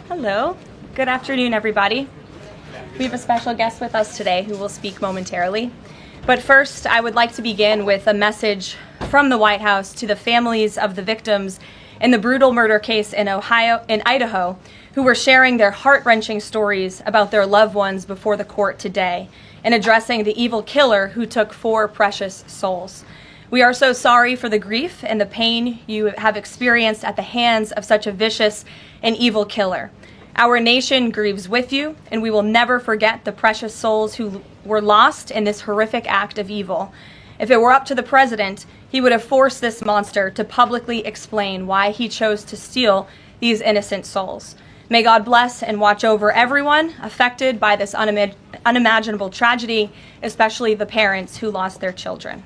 Hello. Good afternoon, everybody. We have a special guest with us today who will speak momentarily. But first, I would like to begin with a message from the White House to the families of the victims in the brutal murder case in Idaho, who were sharing their heart-wrenching stories about their loved ones before the court today and addressing the evil killer who took 4 precious souls. We are so sorry for the grief and the pain you have experienced at the hands of such a vicious and evil killer. Our nation grieves with you, and we will never forget the precious souls who were lost in this horrific act of evil. If it were up to the president, he would have forced this monster to publicly explain why he chose to steal these innocent souls. May God bless and watch over everyone affected by this unimaginable tragedy, especially the parents who lost their children.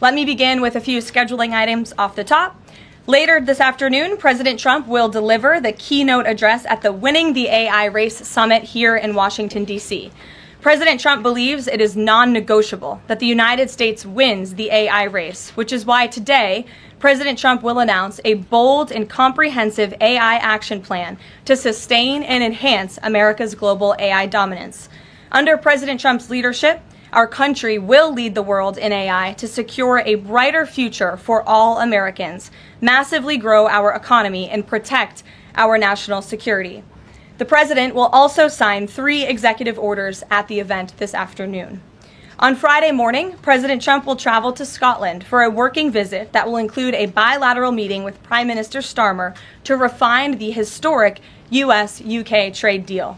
Let me begin with a few scheduling items off the top. Later this afternoon, President Trump will deliver the keynote address at the Winning the AI Race Summit here in Washington, D.C. President Trump believes it is non-negotiable that the United States wins the AI race, which is why today, President Trump will announce a bold and comprehensive AI action plan to sustain and enhance America's global AI dominance. Under President Trump's leadership, our country will lead the world in AI to secure a brighter future for all Americans, massively grow our economy, and protect our national security. The president will also sign 3 executive orders at the event this afternoon. On Friday morning, President Trump will travel to Scotland for a working visit that will include a bilateral meeting with Prime Minister Starmer to refine the historic U.S.-UK trade deal.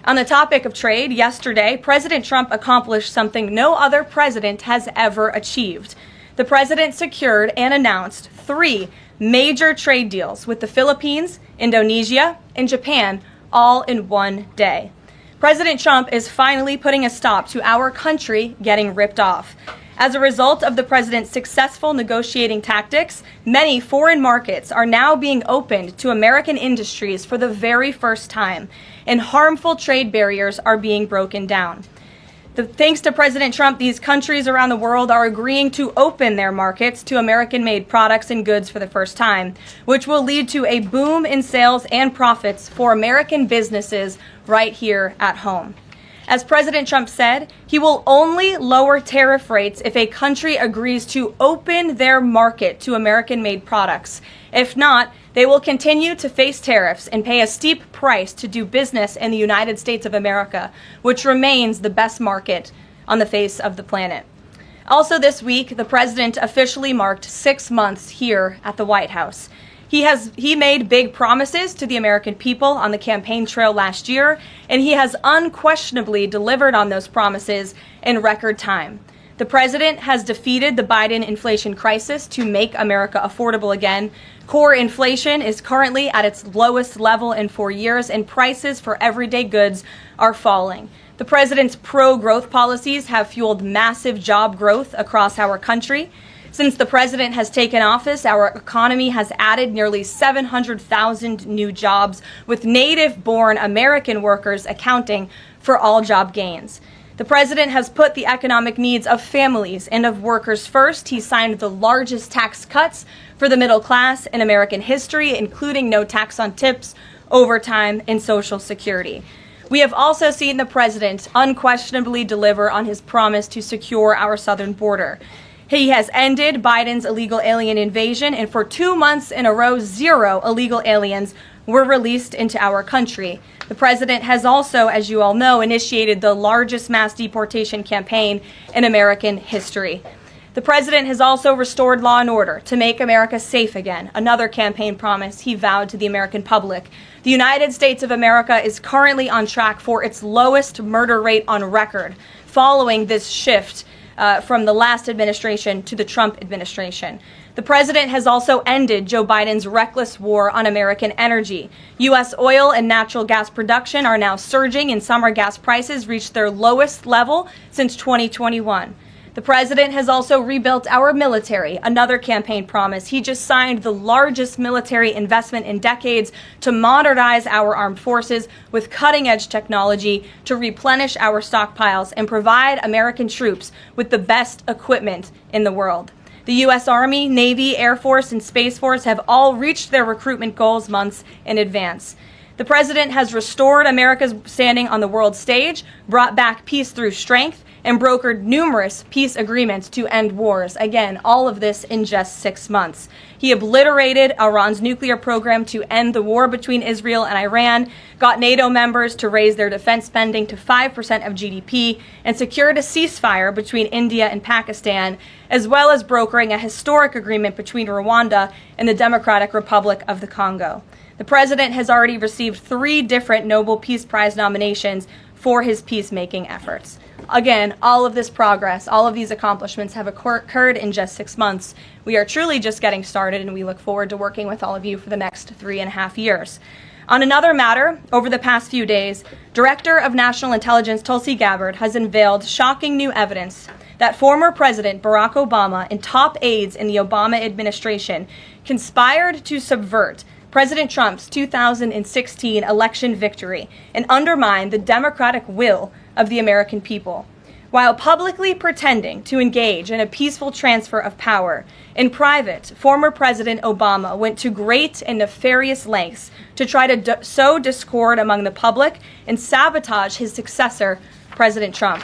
On the topic of trade, yesterday, President Trump accomplished something no other president has ever achieved. The president secured and announced 3 major trade deals with the Philippines, Indonesia, and Japan, all in one day. President Trump is finally putting a stop to our country getting ripped off. As a result of the president's successful negotiating tactics, many foreign markets are now being opened to American industries for the very first time, and harmful trade barriers are being broken down. Thanks to President Trump, these countries around the world are agreeing to open their markets to American-made products and goods for the first time, which will lead to a boom in sales and profits for American businesses right here at home. As President Trump said, he will only lower tariff rates if a country agrees to open their market to American-made products. If not, they will continue to face tariffs and pay a steep price to do business in the United States of America, which remains the best market on the face of the planet. Also this week, the president officially marked 6 months here at the White House. He made big promises to the American people on the campaign trail last year, and he has unquestionably delivered on those promises in record time. The president has defeated the Biden inflation crisis to make America affordable again. Core inflation is currently at its lowest level in 4 years, and prices for everyday goods are falling. The president's pro-growth policies have fueled massive job growth across our country. Since the president has taken office, our economy has added nearly 700,000 new jobs, with native-born American workers accounting for all job gains. The president has put the economic needs of families and of workers first. He signed the largest tax cuts for the middle class in American history, including no tax on tips, overtime, and Social Security. We have also seen the president unquestionably deliver on his promise to secure our southern border. He has ended Biden's illegal alien invasion, and for 2 months in a row, 0 illegal aliens were released into our country. The president has also, as you all know, initiated the largest mass deportation campaign in American history. The president has also restored law and order to make America safe again, another campaign promise he vowed to the American public. The United States of America is currently on track for its lowest murder rate on record, following this shift from the last administration to the Trump administration. The president has also ended Joe Biden's reckless war on American energy. U.S. oil and natural gas production are now surging, and summer gas prices reached their lowest level since 2021. The president has also rebuilt our military, another campaign promise. He just signed the largest military investment in decades to modernize our armed forces with cutting-edge technology to replenish our stockpiles and provide American troops with the best equipment in the world. The U.S. Army, Navy, Air Force, and Space Force have all reached their recruitment goals months in advance. The president has restored America's standing on the world stage, brought back peace through strength, and brokered numerous peace agreements to end wars. Again, all of this in just 6 months. He obliterated Iran's nuclear program to end the war between Israel and Iran, got NATO members to raise their defense spending to 5% of GDP, and secured a ceasefire between India and Pakistan, as well as brokering a historic agreement between Rwanda and the Democratic Republic of the Congo. The president has already received 3 different Nobel Peace Prize nominations for his peacemaking efforts. Again, all of this progress, all of these accomplishments have occurred in just 6 months. We are truly just getting started, and we look forward to working with all of you for the next 3.5 years. On another matter, over the past few days, Director of National Intelligence Tulsi Gabbard has unveiled shocking new evidence that former President Barack Obama and top aides in the Obama administration conspired to subvert President Trump's 2016 election victory and undermine the democratic will of the American people. While publicly pretending to engage in a peaceful transfer of power, in private, former President Obama went to great and nefarious lengths to try to sow discord among the public and sabotage his successor, President Trump.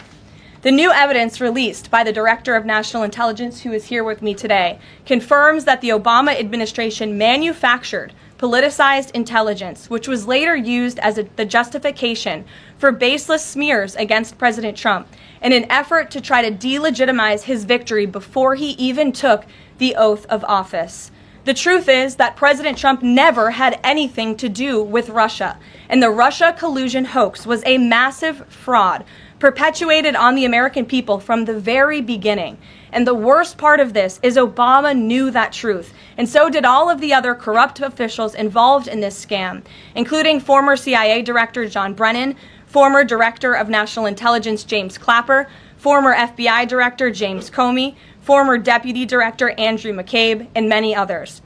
The new evidence released by the Director of National Intelligence, who is here with me today, confirms that the Obama administration manufactured politicized intelligence, which was later used as the justification for baseless smears against President Trump in an effort to try to delegitimize his victory before he even took the oath of office. The truth is that President Trump never had anything to do with Russia, and the Russia collusion hoax was a massive fraud perpetuated on the American people from the very beginning. And the worst part of this is Obama knew that truth, and so did all of the other corrupt officials involved in this scam, including former CIA Director John Brennan, former Director of National Intelligence James Clapper, former FBI Director James Comey, former Deputy Director Andrew McCabe, and many others.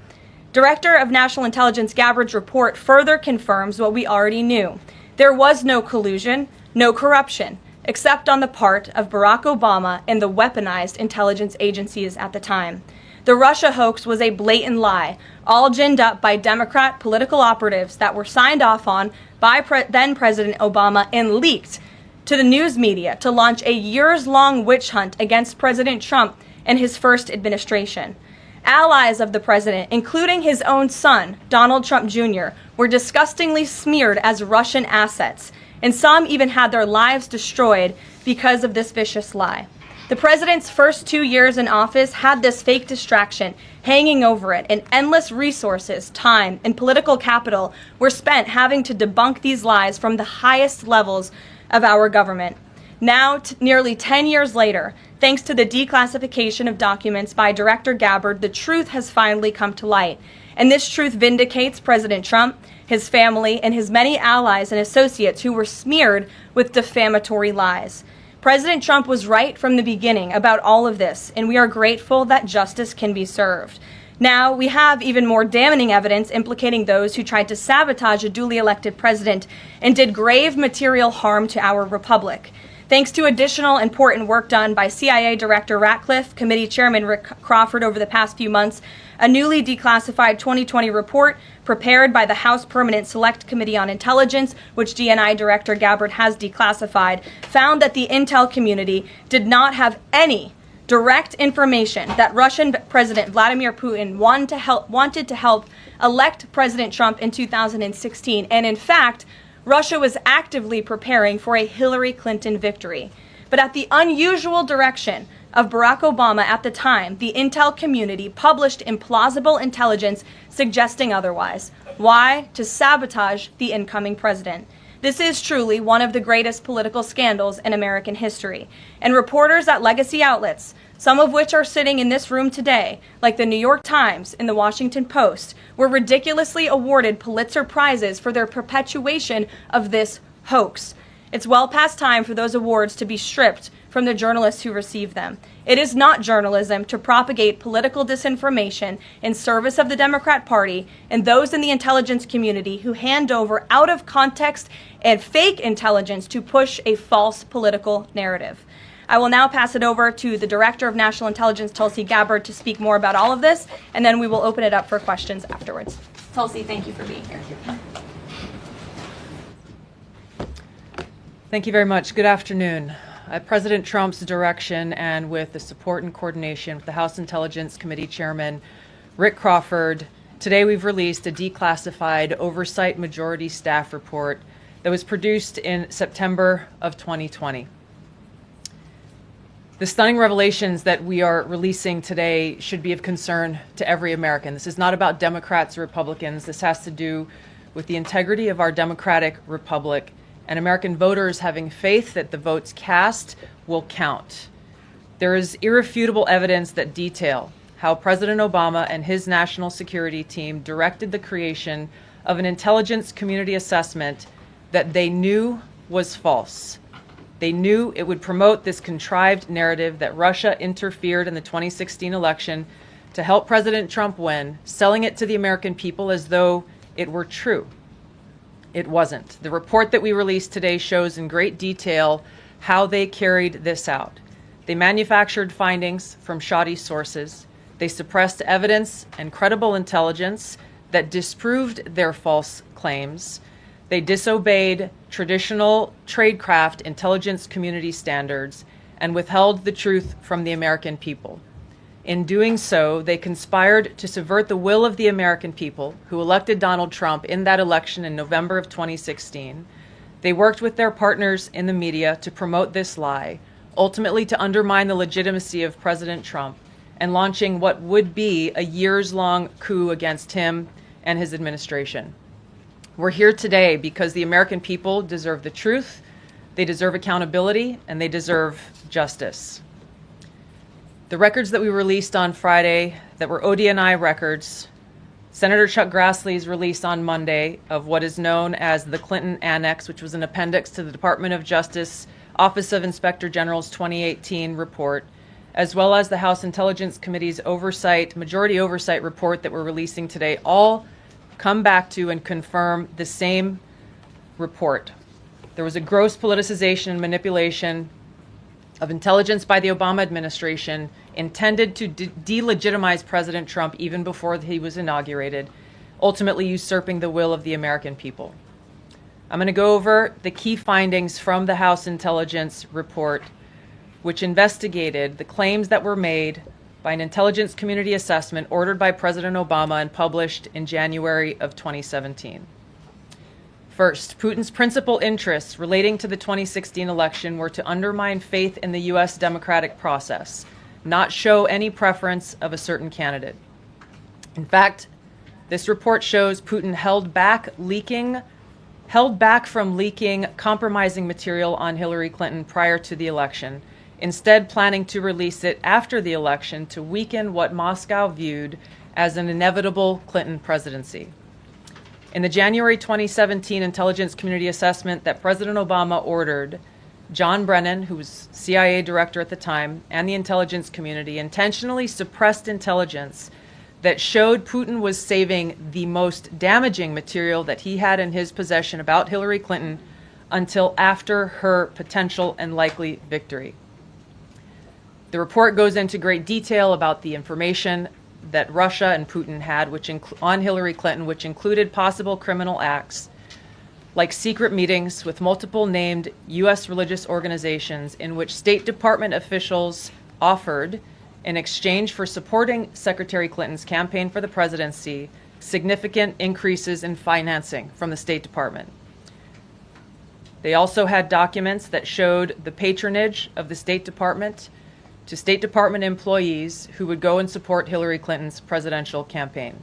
Director of National Intelligence Gabbard's report further confirms what we already knew. There was no collusion, no corruption, except on the part of Barack Obama and the weaponized intelligence agencies at the time. The Russia hoax was a blatant lie, all ginned up by Democrat political operatives that were signed off on by then President Obama and leaked to the news media to launch a years-long witch hunt against President Trump and his first administration. Allies of the president, including his own son, Donald Trump Jr., were disgustingly smeared as Russian assets, and some even had their lives destroyed because of this vicious lie. The president's first 2 years in office had this fake distraction hanging over it, and endless resources, time, and political capital were spent having to debunk these lies from the highest levels of our government. Now, nearly 10 years later, thanks to the declassification of documents by Director Gabbard, the truth has finally come to light. And this truth vindicates President Trump, his family, and his many allies and associates who were smeared with defamatory lies. President Trump was right from the beginning about all of this, and we are grateful that justice can be served. Now, we have even more damning evidence implicating those who tried to sabotage a duly elected president and did grave material harm to our republic. Thanks to additional important work done by CIA Director Ratcliffe, Committee Chairman Rick Crawford over the past few months, a newly declassified 2020 report prepared by the House Permanent Select Committee on Intelligence, which DNI Director Gabbard has declassified, found that the intel community did not have any direct information that Russian President Vladimir Putin wanted to help elect President Trump in 2016, and in fact, Russia was actively preparing for a Hillary Clinton victory. But at the unusual direction of Barack Obama at the time, the intel community published implausible intelligence suggesting otherwise. Why? To sabotage the incoming president. This is truly one of the greatest political scandals in American history. And reporters at legacy outlets, some of which are sitting in this room today, like the New York Times and the Washington Post, were ridiculously awarded Pulitzer Prizes for their perpetuation of this hoax. It's well past time for those awards to be stripped from the journalists who receive them. It is not journalism to propagate political disinformation in service of the Democrat Party and those in the intelligence community who hand over out of context and fake intelligence to push a false political narrative. I will now pass it over to the Director of National Intelligence, Tulsi Gabbard, to speak more about all of this, and then we will open it up for questions afterwards. Tulsi, thank you for being here. Thank you very much. Good afternoon. At President Trump's direction and with the support and coordination with the House Intelligence Committee Chairman Rick Crawford, today we've released a declassified Oversight Majority Staff report that was produced in September of 2020. The stunning revelations that we are releasing today should be of concern to every American. This is not about Democrats or Republicans. This has to do with the integrity of our democratic republic and American voters having faith that the votes cast will count. There is irrefutable evidence that detail how President Obama and his national security team directed the creation of an intelligence community assessment that they knew was false. They knew it would promote this contrived narrative that Russia interfered in the 2016 election to help President Trump win, selling it to the American people as though it were true. It wasn't. The report that we released today shows in great detail how they carried this out. They manufactured findings from shoddy sources. They suppressed evidence and credible intelligence that disproved their false claims. They disobeyed traditional tradecraft intelligence community standards and withheld the truth from the American people. In doing so, they conspired to subvert the will of the American people who elected Donald Trump in that election in November of 2016. They worked with their partners in the media to promote this lie, ultimately to undermine the legitimacy of President Trump and launching what would be a years-long coup against him and his administration. We're here today because the American people deserve the truth, they deserve accountability, and they deserve justice. The records that we released on Friday that were ODNI records, Senator Chuck Grassley's release on Monday of what is known as the Clinton Annex, which was an appendix to the Department of Justice Office of Inspector General's 2018 report, as well as the House Intelligence Committee's majority oversight report that we're releasing today, all come back to and confirm the same report. There was a gross politicization and manipulation of intelligence by the Obama administration intended to delegitimize President Trump even before he was inaugurated, ultimately usurping the will of the American people. I'm going to go over the key findings from the House Intelligence report, which investigated the claims that were made by an intelligence community assessment ordered by President Obama and published in January of 2017. First, Putin's principal interests relating to the 2016 election were to undermine faith in the U.S. democratic process, not show any preference of a certain candidate. In fact, this report shows Putin held back from leaking compromising material on Hillary Clinton prior to the election, instead planning to release it after the election to weaken what Moscow viewed as an inevitable Clinton presidency. In the January 2017 intelligence community assessment that President Obama ordered, John Brennan, who was CIA director at the time, and the intelligence community intentionally suppressed intelligence that showed Putin was saving the most damaging material that he had in his possession about Hillary Clinton until after her potential and likely victory. The report goes into great detail about the information that Russia and Putin had on Hillary Clinton, which included possible criminal acts like secret meetings with multiple named U.S. religious organizations in which State Department officials offered, in exchange for supporting Secretary Clinton's campaign for the presidency, significant increases in financing from the State Department. They also had documents that showed the patronage of the State Department to State Department employees who would go and support Hillary Clinton's presidential campaign.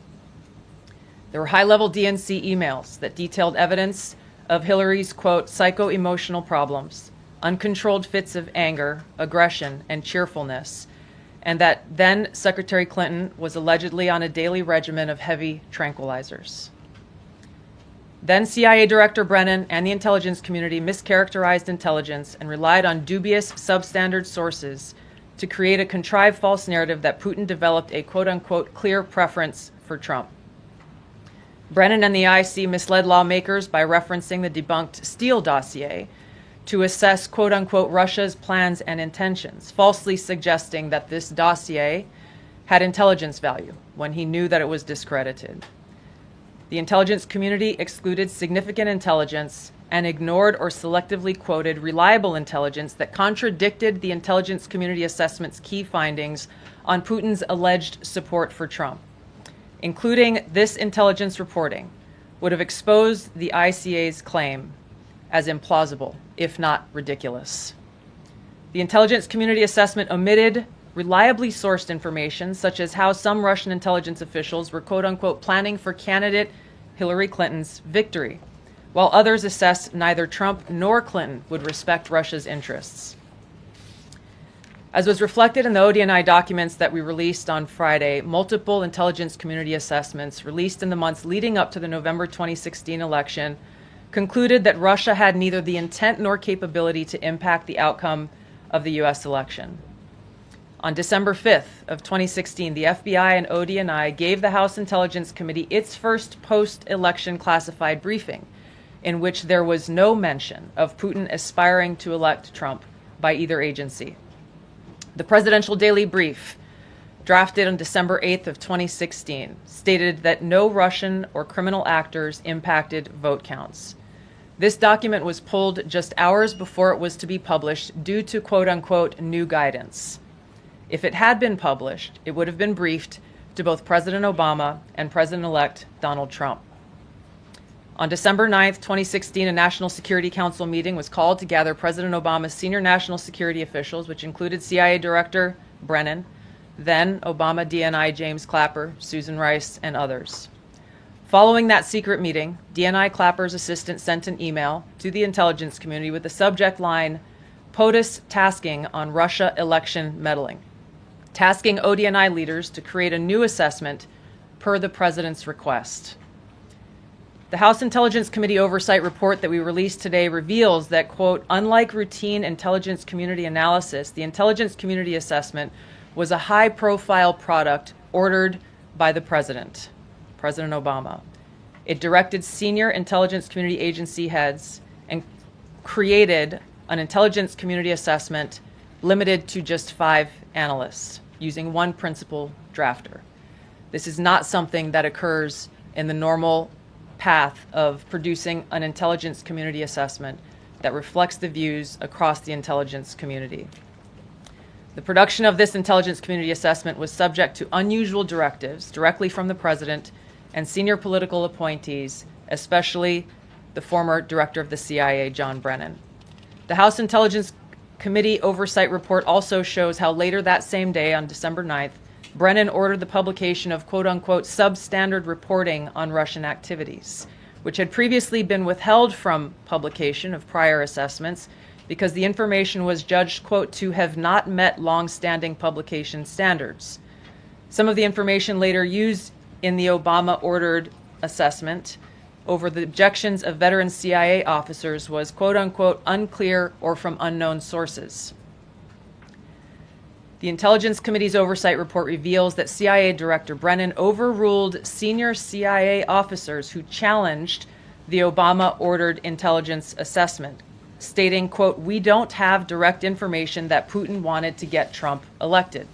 There were high-level DNC emails that detailed evidence of Hillary's, quote, psycho-emotional problems, uncontrolled fits of anger, aggression, and cheerfulness, and that then Secretary Clinton was allegedly on a daily regimen of heavy tranquilizers. Then CIA Director Brennan and the intelligence community mischaracterized intelligence and relied on dubious substandard sources to create a contrived false narrative that Putin developed a quote-unquote clear preference for Trump. Brennan and the IC misled lawmakers by referencing the debunked Steel Dossier to assess quote-unquote Russia's plans and intentions, falsely suggesting that this dossier had intelligence value when he knew that it was discredited. The intelligence community excluded significant intelligence and ignored or selectively quoted reliable intelligence that contradicted the intelligence community assessment's key findings on Putin's alleged support for Trump. Including this intelligence reporting would have exposed the ICA's claim as implausible, if not ridiculous. The intelligence community assessment omitted reliably sourced information, such as how some Russian intelligence officials were quote-unquote planning for candidate Hillary Clinton's victory, while others assessed neither Trump nor Clinton would respect Russia's interests. As was reflected in the ODNI documents that we released on Friday, multiple intelligence community assessments released in the months leading up to the November 2016 election concluded that Russia had neither the intent nor capability to impact the outcome of the U.S. election. On December 5th of 2016, the FBI and ODNI gave the House Intelligence Committee its first post-election classified briefing, in which there was no mention of Putin aspiring to elect Trump by either agency. The Presidential Daily Brief, drafted on December 8th of 2016, stated that no Russian or criminal actors impacted vote counts. This document was pulled just hours before it was to be published due to quote-unquote new guidance. If it had been published, it would have been briefed to both President Obama and President-elect Donald Trump. On December 9th, 2016, a National Security Council meeting was called to gather President Obama's senior national security officials, which included CIA Director Brennan, then Obama DNI James Clapper, Susan Rice, and others. Following that secret meeting, DNI Clapper's assistant sent an email to the intelligence community with the subject line, POTUS tasking on Russia election meddling, tasking ODNI leaders to create a new assessment per the president's request. The House Intelligence Committee Oversight Report that we released today reveals that, quote, unlike routine intelligence community analysis, the intelligence community assessment was a high-profile product ordered by the President Obama. It directed senior intelligence community agency heads and created an intelligence community assessment limited to just 5 analysts, using one principal drafter. This is not something that occurs in the normal path of producing an intelligence community assessment that reflects the views across the intelligence community. The production of this intelligence community assessment was subject to unusual directives directly from the president and senior political appointees, especially the former director of the CIA, John Brennan. The House Intelligence Committee Oversight Report also shows how later that same day, on December 9th, Brennan ordered the publication of quote-unquote substandard reporting on Russian activities, which had previously been withheld from publication of prior assessments because the information was judged, quote, to have not met long-standing publication standards. Some of the information later used in the Obama-ordered assessment over the objections of veteran CIA officers was, quote-unquote, unclear or from unknown sources. The Intelligence Committee's Oversight Report reveals that CIA Director Brennan overruled senior CIA officers who challenged the Obama-ordered intelligence assessment, stating, quote, we don't have direct information that Putin wanted to get Trump elected.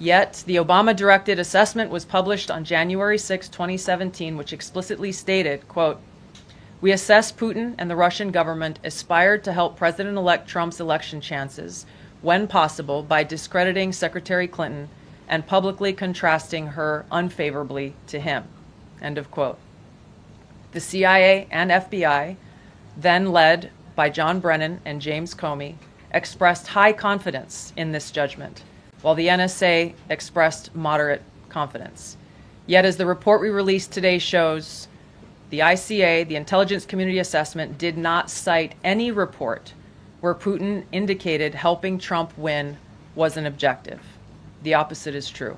Yet, the Obama-directed assessment was published on January 6, 2017, which explicitly stated, quote, we assess Putin and the Russian government aspired to help President-elect Trump's election chances when possible by discrediting Secretary Clinton and publicly contrasting her unfavorably to him, end of quote. The CIA and FBI, then led by John Brennan and James Comey, expressed high confidence in this judgment, while the NSA expressed moderate confidence. Yet, as the report we released today shows, the ICA, the Intelligence Community Assessment, did not cite any report where Putin indicated helping Trump win was an objective. The opposite is true.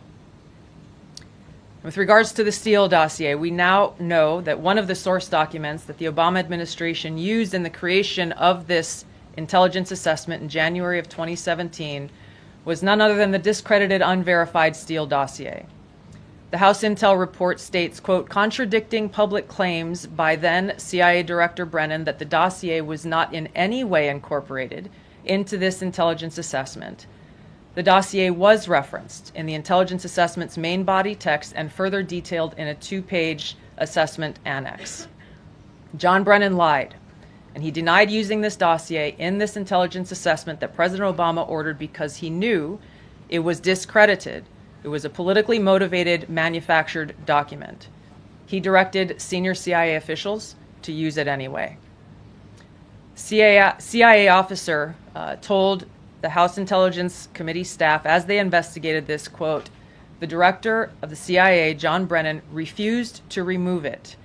With regards to the Steel Dossier, we now know that one of the source documents that the Obama administration used in the creation of this intelligence assessment in January of 2017 was none other than the discredited, unverified Steel Dossier. The House Intel report states, quote, contradicting public claims by then CIA Director Brennan that the dossier was not in any way incorporated into this intelligence assessment. The dossier was referenced in the intelligence assessment's main body text and further detailed in a 2-page Assessment Annex. John Brennan lied, and he denied using this dossier in this intelligence assessment that President Obama ordered because he knew it was discredited. It was a politically motivated, manufactured document. He directed senior CIA officials to use it anyway. CIA officer told the House Intelligence Committee staff as they investigated this, quote, "The director of the CIA, John Brennan, refused to remove it,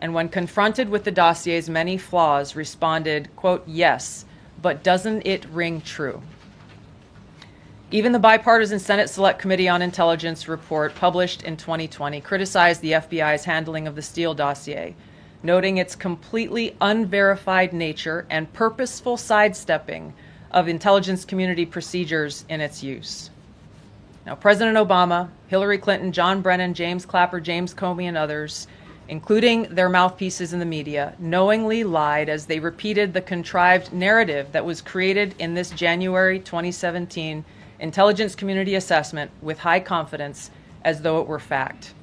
and when confronted with the dossier's many flaws, responded, quote, 'Yes, but doesn't it ring true?'" Even the bipartisan Senate Select Committee on Intelligence report published in 2020 criticized the FBI's handling of the Steel Dossier, noting its completely unverified nature and purposeful sidestepping of intelligence community procedures in its use. Now, President Obama, Hillary Clinton, John Brennan, James Clapper, James Comey, and others, including their mouthpieces in the media, knowingly lied as they repeated the contrived narrative that was created in this January 2017 intelligence community assessment with high confidence as though it were fact.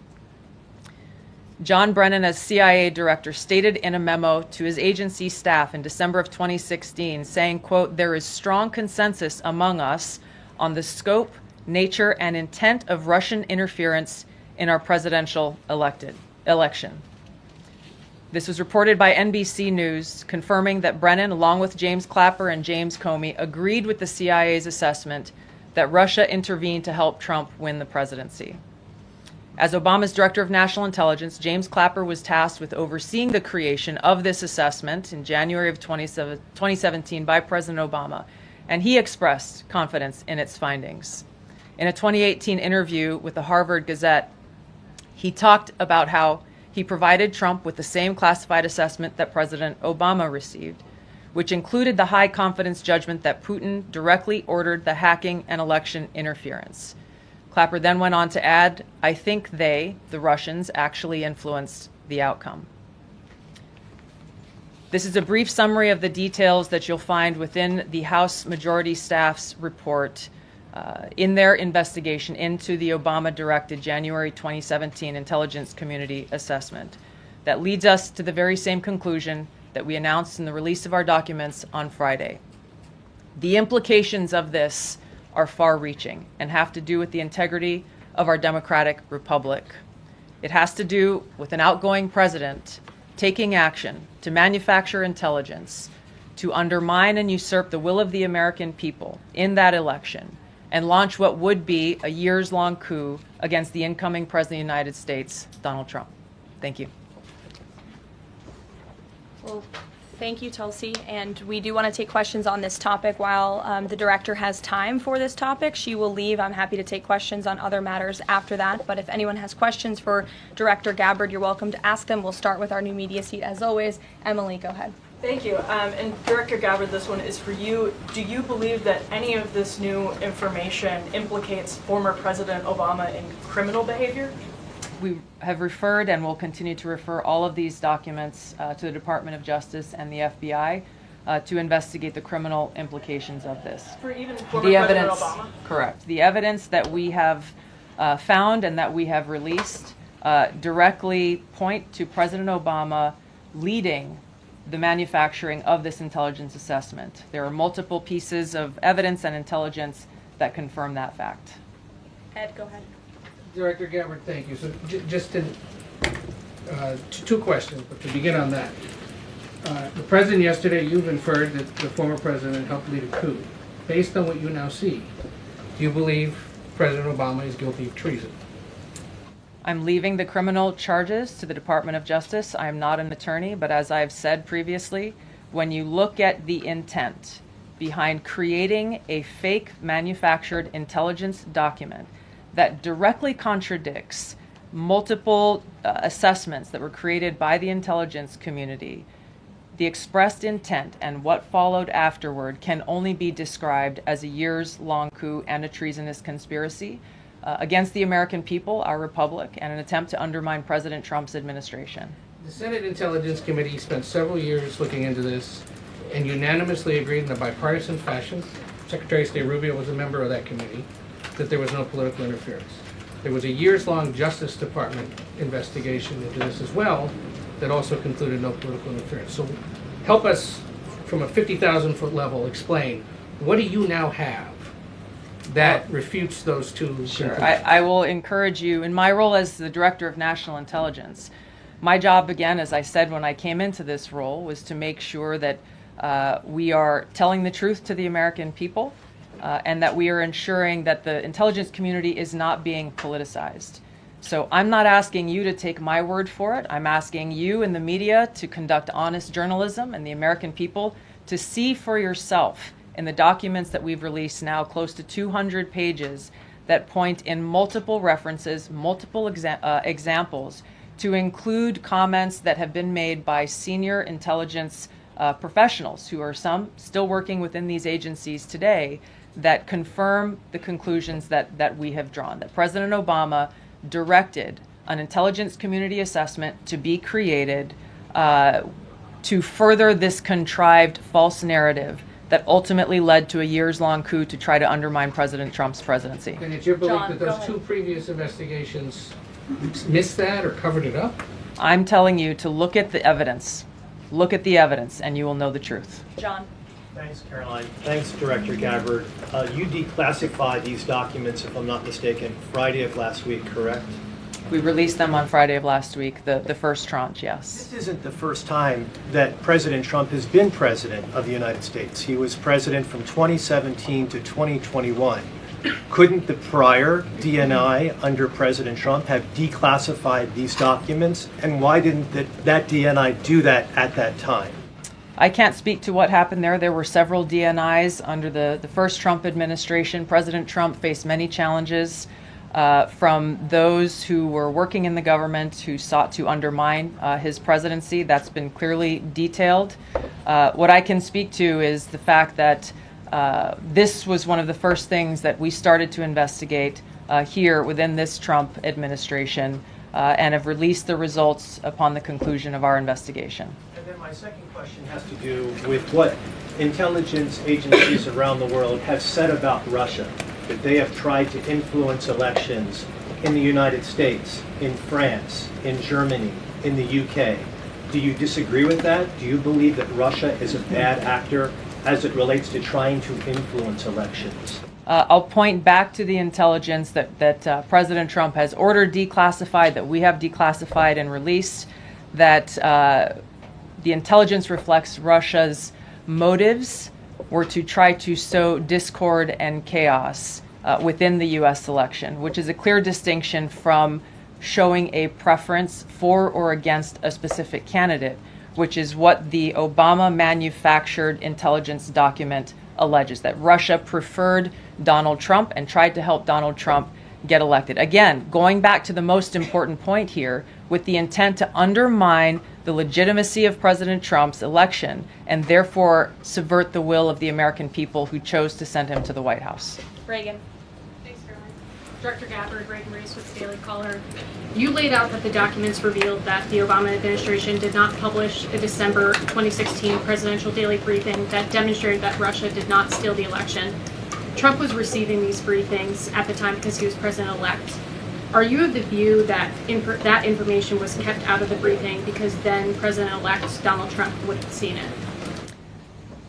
John Brennan, as CIA director, stated in a memo to his agency staff in December of 2016, saying, quote, "There is strong consensus among us on the scope, nature, and intent of Russian interference in our presidential election." This was reported by NBC News, confirming that Brennan, along with James Clapper and James Comey, agreed with the CIA's assessment that Russia intervened to help Trump win the presidency. As Obama's Director of National Intelligence, James Clapper was tasked with overseeing the creation of this assessment in January of 2017 by President Obama, and he expressed confidence in its findings. In a 2018 interview with the Harvard Gazette, he talked about how he provided Trump with the same classified assessment that President Obama received, which included the high confidence judgment that Putin directly ordered the hacking and election interference. Clapper then went on to add, "I think they, the Russians, actually influenced the outcome." This is a brief summary of the details that you'll find within the House Majority Staff's report in their investigation into the Obama-directed January 2017 Intelligence Community Assessment that leads us to the very same conclusion that we announced in the release of our documents on Friday. The implications of this are far-reaching and have to do with the integrity of our democratic republic. It has to do with an outgoing president taking action to manufacture intelligence, to undermine and usurp the will of the American people in that election, and launch what would be a years-long coup against the incoming President of the United States, Donald Trump. Thank you. Well, thank you, Tulsi. And we do want to take questions on this topic while the director has time for this topic. She will leave. I'm happy to take questions on other matters after that. But if anyone has questions for Director Gabbard, you're welcome to ask them. We'll start with our new media seat as always. Emily, go ahead. Thank you. And Director Gabbard, this one is for you. Do you believe that any of this new information implicates former President Obama in criminal behavior? We have referred and will continue to refer all of these documents to the Department of Justice and the FBI to investigate the criminal implications of this. For even former President Obama? Correct. The evidence that we have found and that we have released directly point to President Obama leading the manufacturing of this intelligence assessment. There are multiple pieces of evidence and intelligence that confirm that fact. Ed, go ahead. Director Gabbard, thank you. So just two questions, but to begin on that. The President yesterday, you've inferred that the former President helped lead a coup. Based on what you now see, do you believe President Obama is guilty of treason? I'm leaving the criminal charges to the Department of Justice. I am not an attorney, but as I've said previously, when you look at the intent behind creating a fake manufactured intelligence document that directly contradicts multiple assessments that were created by the intelligence community, the expressed intent and what followed afterward can only be described as a years-long coup and a treasonous conspiracy against the American people, our republic, and an attempt to undermine President Trump's administration. The Senate Intelligence Committee spent several years looking into this and unanimously agreed in a bipartisan fashion, Secretary of State Rubio was a member of that committee, that there was no political interference. There was a years-long Justice Department investigation into this as well that also concluded no political interference. So help us, from a 50,000-foot level, explain, what do you now have that refutes those two Sure. conclusions? I will encourage you, in my role as the Director of National Intelligence, my job, again, as I said when I came into this role, was to make sure that we are telling the truth to the American people and that we are ensuring that the intelligence community is not being politicized. So I'm not asking you to take my word for it. I'm asking you in the media to conduct honest journalism and the American people to see for yourself in the documents that we've released now, close to 200 pages, that point in multiple references, multiple examples, to include comments that have been made by senior intelligence professionals who are some still working within these agencies today that confirm the conclusions that we have drawn, that President Obama directed an intelligence community assessment to be created to further this contrived false narrative that ultimately led to a years-long coup to try to undermine President Trump's presidency. And it's your belief John, that go those ahead. 2 previous investigations missed that or covered it up? I'm telling you to look at the evidence. Look at the evidence and you will know the truth. John. Thanks, Caroline. Thanks, Director Gabbard. You declassified these documents, if I'm not mistaken, Friday of last week, correct? We released them on Friday of last week, the first tranche, yes. This isn't the first time that President Trump has been president of the United States. He was president from 2017 to 2021. Couldn't the prior DNI under President Trump have declassified these documents? And why didn't that DNI do that at that time? I can't speak to what happened there. There were several DNIs under the first Trump administration. President Trump faced many challenges from those who were working in the government who sought to undermine his presidency. That's been clearly detailed. What I can speak to is the fact that this was one of the first things that we started to investigate here within this Trump administration and have released the results upon the conclusion of our investigation. And then my second question has to do with what intelligence agencies around the world have said about Russia, that they have tried to influence elections in the United States, in France, in Germany, in the UK. Do you disagree with that? Do you believe that Russia is a bad actor as it relates to trying to influence elections? I'll point back to the intelligence that President Trump has ordered declassified, that we have declassified and released, that the intelligence reflects Russia's motives were to try to sow discord and chaos within the U.S. election, which is a clear distinction from showing a preference for or against a specific candidate, which is what the Obama manufactured intelligence document alleges, that Russia preferred Donald Trump and tried to help Donald Trump get elected. Again, going back to the most important point here, with the intent to undermine the legitimacy of President Trump's election and therefore subvert the will of the American people who chose to send him to the White House. Reagan. Thanks, Caroline. Director Gabbard, Reagan Reese with the Daily Caller. You laid out that the documents revealed that the Obama administration did not publish a December 2016 presidential daily briefing that demonstrated that Russia did not steal the election. Trump was receiving these briefings at the time because he was president-elect. Are you of the view that that information was kept out of the briefing because then President-elect Donald Trump would have seen it?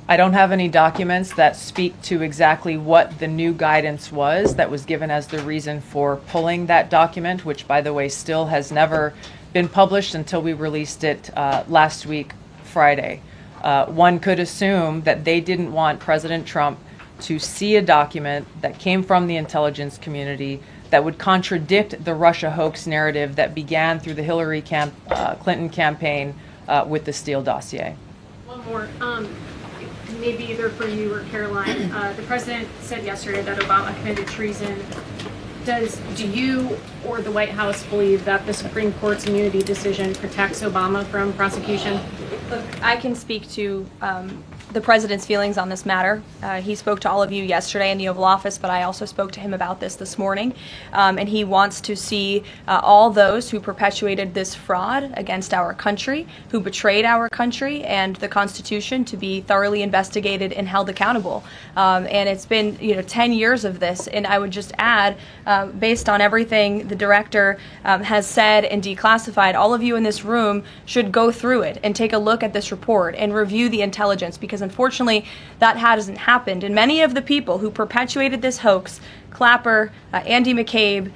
I don't have any documents that speak to exactly what the new guidance was that was given as the reason for pulling that document, which, by the way, still has never been published until we released it last week, Friday. One could assume that they didn't want President Trump to see a document that came from the intelligence community that would contradict the Russia hoax narrative that began through the Hillary Clinton campaign with the Steel Dossier. One more. Maybe either for you or Caroline. The president said yesterday that Obama committed treason. Do you or the White House believe that the Supreme Court's immunity decision protects Obama from prosecution? Look, I can speak to the president's feelings on this matter. He spoke to all of you yesterday in the Oval Office, but I also spoke to him about this morning. And he wants to see all those who perpetuated this fraud against our country, who betrayed our country and the Constitution, to be thoroughly investigated and held accountable. And it's been 10 years of this. And I would just add, based on everything the director has said and declassified, all of you in this room should go through it and take a look at this report and review the intelligence, because unfortunately that hasn't happened. And many of the people who perpetuated this hoax, Clapper, Andy McCabe,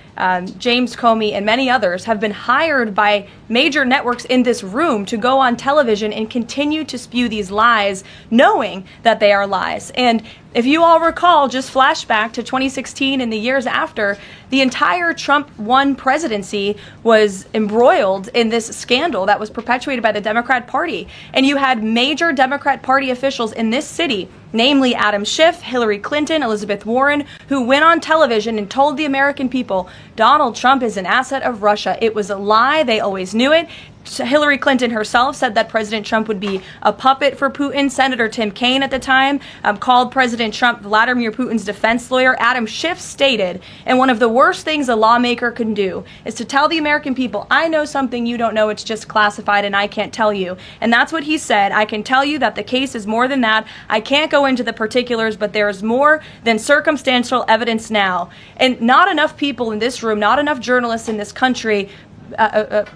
James Comey, and many others, have been hired by major networks in this room to go on television and continue to spew these lies, knowing that they are lies. And if you all recall, just flashback to 2016 and the years after, the entire Trump 1 presidency was embroiled in this scandal that was perpetuated by the Democrat Party. And you had major Democrat Party officials in this city, namely Adam Schiff, Hillary Clinton, Elizabeth Warren, who went on television and told the American people Donald Trump is an asset of Russia. It was a lie. They always knew it. Hillary Clinton herself said that President Trump would be a puppet for Putin. Senator Tim Kaine at the time called President Trump Vladimir Putin's defense lawyer. Adam Schiff stated, and one of the worst things a lawmaker can do is to tell the American people, I know something you don't know, it's just classified and I can't tell you. And that's what he said. I can tell you that the case is more than that. I can't go into the particulars, but there is more than circumstantial evidence now. And not enough people in this room, not enough journalists in this country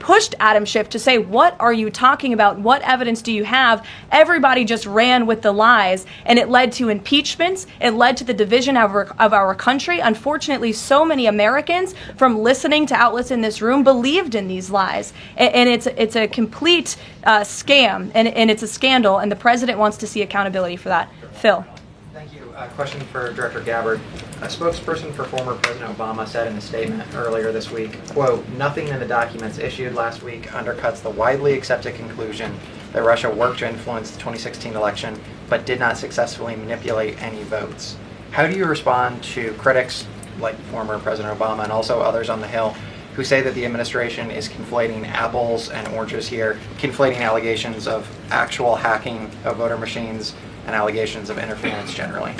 pushed Adam Schiff to say, what are you talking about? What evidence do you have? Everybody just ran with the lies, and it led to impeachments. It led to the division of our country. Unfortunately, so many Americans, from listening to outlets in this room, believed in these lies. And it's a complete scam, and it's a scandal, and the president wants to see accountability for that. Phil. Thank you. A question for Director Gabbard. A spokesperson for former President Obama said in a statement earlier this week, quote, nothing in the documents issued last week undercuts the widely accepted conclusion that Russia worked to influence the 2016 election but did not successfully manipulate any votes. How do you respond to critics like former President Obama and also others on the Hill who say that the administration is conflating apples and oranges here, conflating allegations of actual hacking of voter machines and allegations of interference generally?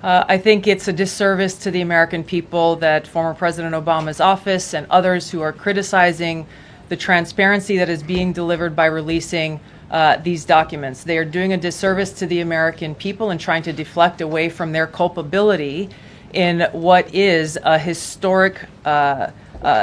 I think it's a disservice to the American people that former President Obama's office and others who are criticizing the transparency that is being delivered by releasing these documents. They are doing a disservice to the American people and trying to deflect away from their culpability in what is a historic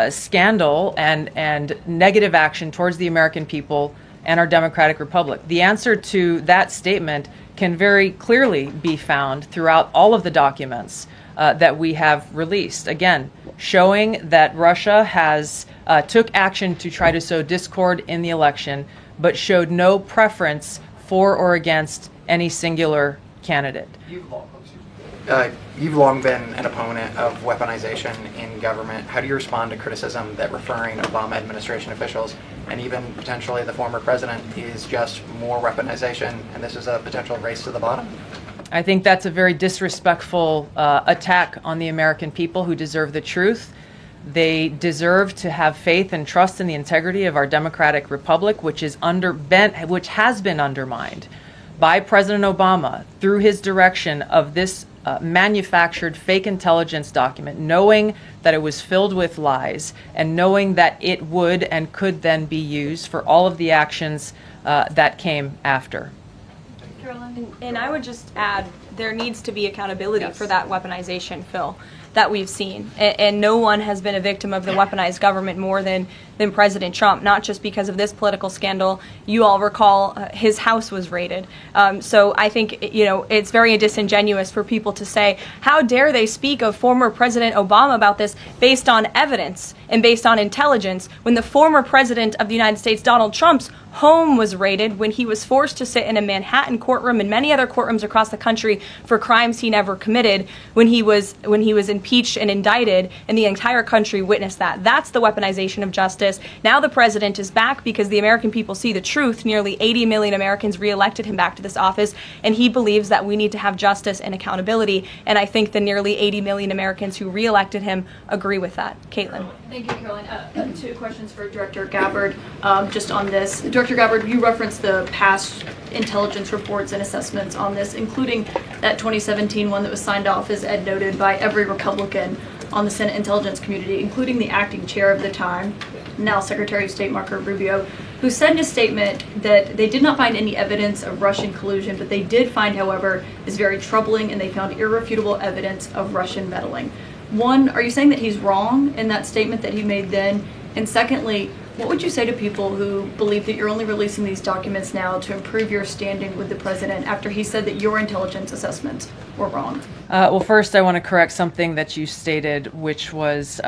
scandal and negative action towards the American people and our democratic republic. The answer to that statement can very clearly be found throughout all of the documents that we have released. Again, showing that Russia has took action to try to sow discord in the election, but showed no preference for or against any singular candidate. You've long been an opponent of weaponization in government. How do you respond to criticism that referring Obama administration officials and even potentially the former president is just more weaponization and this is a potential race to the bottom? I think that's a very disrespectful attack on the American people who deserve the truth. They deserve to have faith and trust in the integrity of our democratic republic, which has been undermined by President Obama through his direction of this manufactured fake intelligence document, knowing that it was filled with lies and knowing that it would and could then be used for all of the actions that came after. And I would just add, there needs to be accountability for that weaponization, Phil, that we've seen. And no one has been a victim of the weaponized government more than President Trump, not just because of this political scandal. You all recall his house was raided. So I think, it's very disingenuous for people to say, how dare they speak of former President Obama about this based on evidence and based on intelligence, when the former President of the United States, Donald Trump's home was raided, when he was forced to sit in a Manhattan courtroom and many other courtrooms across the country for crimes he never committed, when he was impeached and indicted, and the entire country witnessed that. That's the weaponization of justice. Now the president is back because the American people see the truth. Nearly 80 million Americans reelected him back to this office, and he believes that we need to have justice and accountability. And I think the nearly 80 million Americans who reelected him agree with that. Caitlin. Thank you, Caroline. Two questions for Director Gabbard just on this. Director Gabbard, you referenced the past intelligence reports and assessments on this, including that 2017 one that was signed off, as Ed noted, by every Republican on the Senate Intelligence Community, including the acting chair of the time, now Secretary of State Marco Rubio, who said in a statement that they did not find any evidence of Russian collusion, but they did find, however, is very troubling, and they found irrefutable evidence of Russian meddling. One, are you saying that he's wrong in that statement that he made then? And secondly, what would you say to people who believe that you're only releasing these documents now to improve your standing with the president after he said that your intelligence assessments were wrong? Well, first, I want to correct something that you stated, which was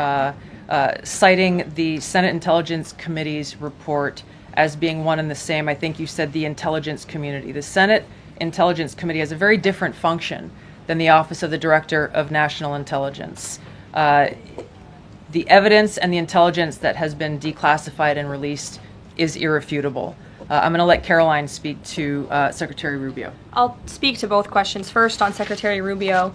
citing the Senate Intelligence Committee's report as being one and the same. I think you said the intelligence community. The Senate Intelligence Committee has a very different function than the Office of the Director of National Intelligence. The evidence and the intelligence that has been declassified and released is irrefutable. I'm going to let Caroline speak to Secretary Rubio. I'll speak to both questions. First, on Secretary Rubio,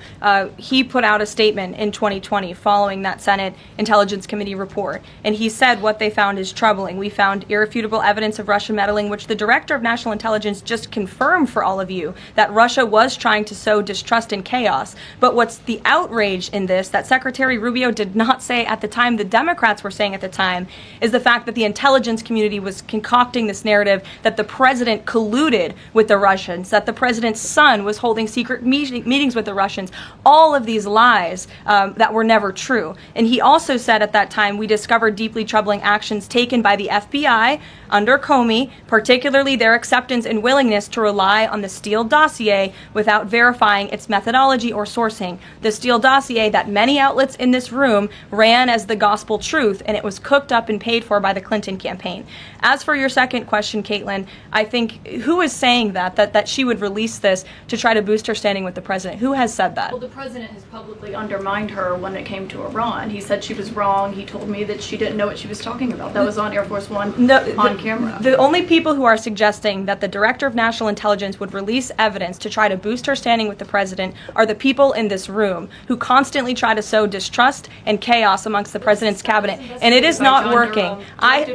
he put out a statement in 2020 following that Senate Intelligence Committee report, and he said what they found is troubling. We found irrefutable evidence of Russian meddling, which the Director of National Intelligence just confirmed for all of you, that Russia was trying to sow distrust and chaos. But what's the outrage in this that Secretary Rubio did not say at the time, the Democrats were saying at the time, is the fact that the intelligence community was concocting this narrative that the president colluded with the Russians, that the president's son was holding secret meetings with the Russians, all of these lies that were never true. And he also said at that time, we discovered deeply troubling actions taken by the FBI under Comey, particularly their acceptance and willingness to rely on the Steel Dossier without verifying its methodology or sourcing. The Steel Dossier that many outlets in this room ran as the gospel truth, and it was cooked up and paid for by the Clinton campaign. As for your second question, Caitlin, I think, who is saying that she would release this to try to boost her standing with the president? Who has said that? Well, the president has publicly undermined her when it came to Iran. He said she was wrong. He told me that she didn't know what she was talking about. That was on Air Force One on camera. The only people who are suggesting that the Director of National Intelligence would release evidence to try to boost her standing with the president are the people in this room who constantly try to sow distrust and chaos amongst the president's cabinet, and it is not working. I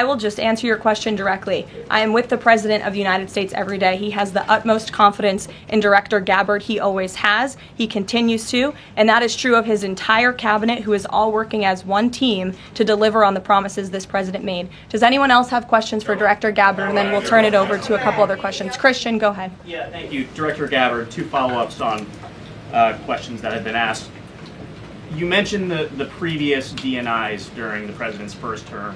will just answer your question directly. I am with the President of the United States every day. He has the utmost confidence in Director Gabbard. He always has. He continues to, and that is true of his entire cabinet, who is all working as one team to deliver on the promises this president made. Does anyone else have questions for Director Gabbard? And then we'll turn it over to a couple other questions. Christian, go ahead. Yeah, thank you. Director Gabbard, two follow-ups on questions that have been asked. You mentioned the previous DNIs during the president's first term.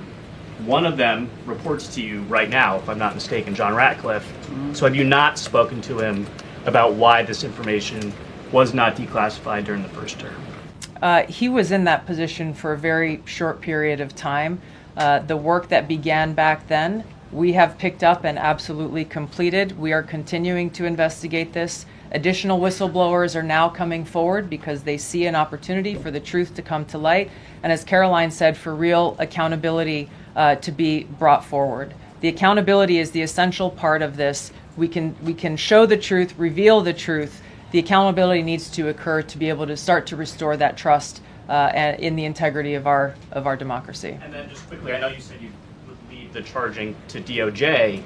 One of them reports to you right now, if I'm not mistaken, John Ratcliffe. So have you not spoken to him about why this information was not declassified during the first term? He was in that position for a very short period of time. The work that began back then, we have picked up and absolutely completed. We are continuing to investigate this. Additional whistleblowers are now coming forward because they see an opportunity for the truth to come to light. And as Caroline said, for real accountability to be brought forward. The accountability is the essential part of this. We can show the truth, reveal the truth. The accountability needs to occur to be able to start to restore that trust in the integrity of our democracy. And then just quickly, I know you said you would leave the charging to DOJ,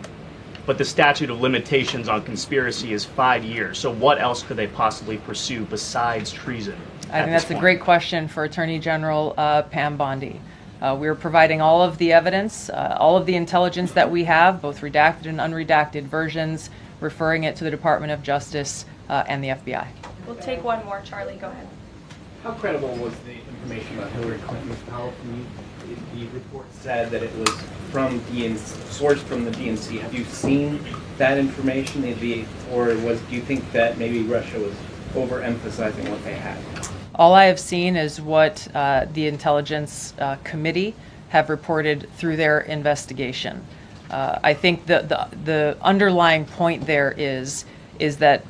but the statute of limitations on conspiracy is 5 years. So what else could they possibly pursue besides treason? I think that's a great question for Attorney General Pam Bondi. We're providing all of the evidence, all of the intelligence that we have, both redacted and unredacted versions, referring it to the Department of Justice and the FBI. We'll take one more. Charlie, go ahead. How credible was the information about Hillary Clinton's power from you? The report said that it was from sourced from the DNC. Have you seen that information? Or do you think that maybe Russia was overemphasizing what they had? All I have seen is what the Intelligence Committee have reported through their investigation. I think the underlying point there is that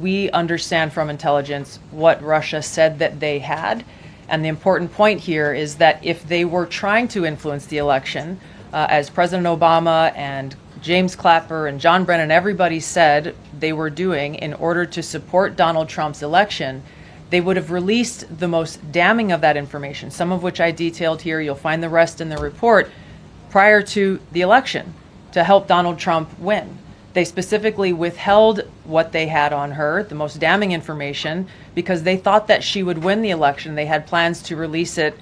we understand from intelligence what Russia said that they had. And the important point here is that if they were trying to influence the election, as President Obama and James Clapper and John Brennan, everybody said they were doing in order to support Donald Trump's election, they would have released the most damning of that information, some of which I detailed here. You'll find the rest in the report prior to the election, to help Donald Trump win. They specifically withheld what they had on her, the most damning information, because they thought that she would win the election. They had plans to release it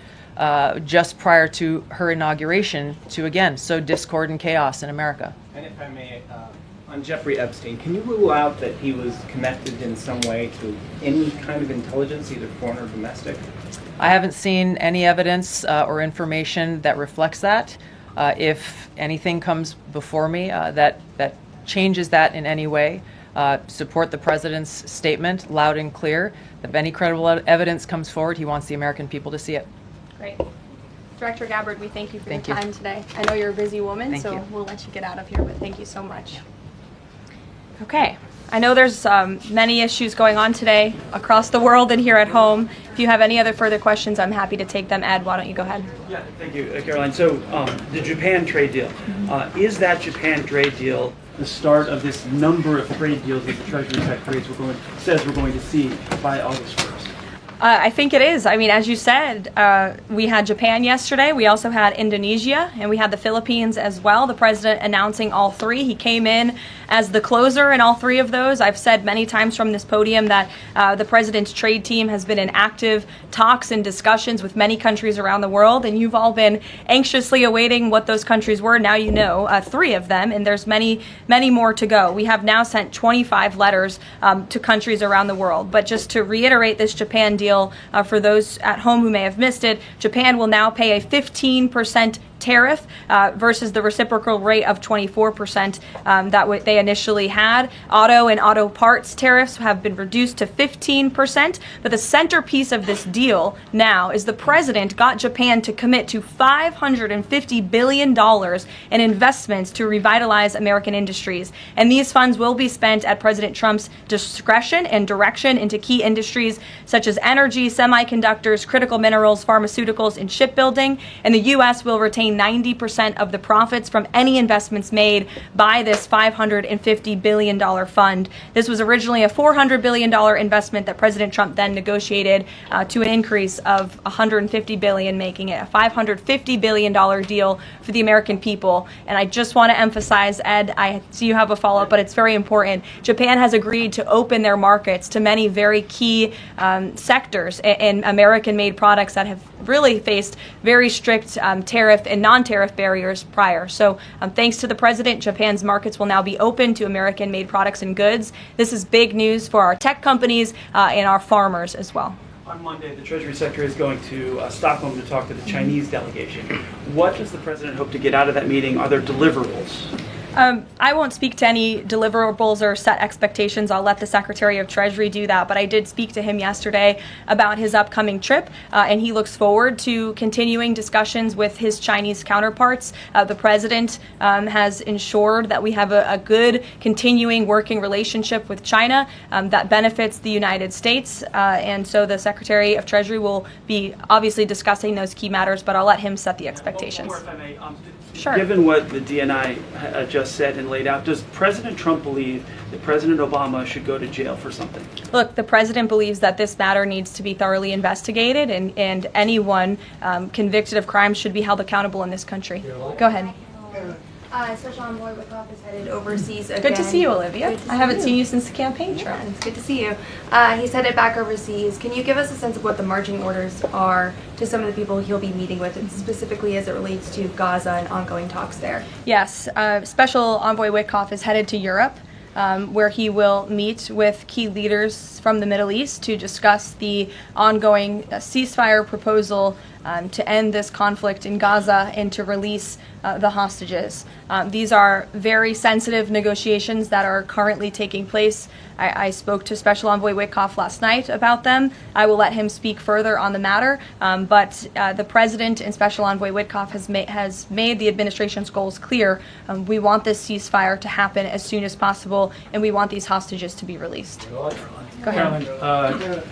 just prior to her inauguration to, again, sow discord and chaos in America. And if I may, on Jeffrey Epstein, can you rule out that he was connected in some way to any kind of intelligence, either foreign or domestic? I haven't seen any evidence or information that reflects that. If anything comes before me that changes that in any way, support the president's statement loud and clear. If any credible evidence comes forward, he wants the American people to see it. Great. Director Gabbard, we thank you for Thank your you. time today. I know you're a busy woman, Thank so you. we'll let you get out of here, but thank you so much. Okay. I know there's many issues going on today across the world and here at home. If you have any other further questions, I'm happy to take them. Ed, why don't you go ahead? Yeah, thank you, Caroline. So the Japan trade deal, is that Japan trade deal the start of this number of trade deals that the Treasury Secretary says we're going to see by August 1st? I think it is. I mean, as you said, we had Japan yesterday. We also had Indonesia, and we had the Philippines as well. The president announcing all three. He came in as the closer in all three of those. I've said many times from this podium that the president's trade team has been in active talks and discussions with many countries around the world, and you've all been anxiously awaiting what those countries were. Now you know three of them, and there's many, many more to go. We have now sent 25 letters to countries around the world. But just to reiterate this Japan deal, for those at home who may have missed it, Japan will now pay a 15% tariff versus the reciprocal rate of 24% that they initially had. Auto and auto parts tariffs have been reduced to 15%, but the centerpiece of this deal now is the president got Japan to commit to $550 billion in investments to revitalize American industries. And these funds will be spent at President Trump's discretion and direction into key industries such as energy, semiconductors, critical minerals, pharmaceuticals, and shipbuilding. And the U.S. will retain 90% of the profits from any investments made by this $550 billion fund. This was originally a $400 billion investment that President Trump then negotiated to an increase of $150 billion, making it a $550 billion deal for the American people. And I just want to emphasize, Ed, I see you have a follow-up, but it's very important. Japan has agreed to open their markets to many very key sectors in American-made products that have really faced very strict tariff and non-tariff barriers prior. So thanks to the president, Japan's markets will now be open to American-made products and goods. This is big news for our tech companies and our farmers as well. On Monday, the Treasury Secretary is going to Stockholm to talk to the Chinese delegation. What does the president hope to get out of that meeting? Are there deliverables? I won't speak to any deliverables or set expectations. I'll let the Secretary of Treasury do that. But I did speak to him yesterday about his upcoming trip, and he looks forward to continuing discussions with his Chinese counterparts. The president has ensured that we have a good continuing working relationship with China that benefits the United States. And so the Secretary of Treasury will be obviously discussing those key matters, but I'll let him set the expectations. One more, if I may. Sure. Given what the DNI just said and laid out, does President Trump believe that President Obama should go to jail for something? Look, the president believes that this matter needs to be thoroughly investigated, and anyone convicted of crimes should be held accountable in this country. Go ahead. Special Envoy Wickoff is headed overseas again. Good to see you, Olivia. Good to I haven't see seen you. you since the campaign trail. Yeah, it's good to see you. He's headed back overseas. Can you give us a sense of what the marching orders are to some of the people he'll be meeting with, and specifically as it relates to Gaza and ongoing talks there? Yes, Special Envoy Wickoff is headed to Europe, where he will meet with key leaders from the Middle East to discuss the ongoing ceasefire proposal to end this conflict in Gaza and to release the hostages. These are very sensitive negotiations that are currently taking place. I spoke to Special Envoy Wickoff last night about them. I will let him speak further on the matter, but the President and Special Envoy Wickoff has made the administration's goals clear. We want this ceasefire to happen as soon as possible, and we want these hostages to be released. Go ahead. Carolyn,